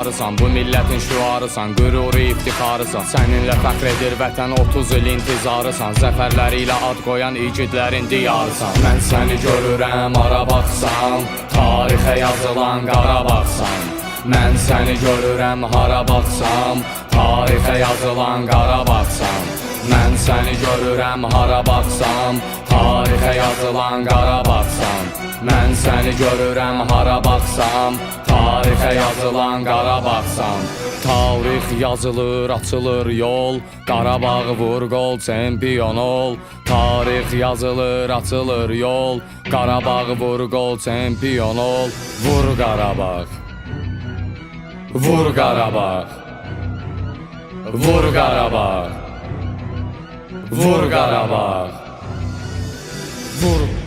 Bu millətin şüarısan, qüruru iftixarısan. Səninlə fəxr edir vətən, 30 il intizarısan. Zəfərləri ilə ad qoyan igidlərin diyarısan. Mən səni görürəm, Qarabağsan, tarixə yazılan Qarabağsan. Mən səni görürəm, hara baxsam, tarixə yazılan Qarabağsan. Mən səni görürəm, hara baxsam, tarixə yazılan Qarabağsan. Mən səni görürəm, hara baxsam, tarixə yazılan Qarabağsan. Tarix yazılır, açılır yol, Qarabağ vur qol, çempion ol. Tarix yazılır, açılır yol, Qarabağ vur qol, çempion ol. Vur Qarabağ, vur Qarabağ, vur Qarabağ, vur Qarabağ, vur.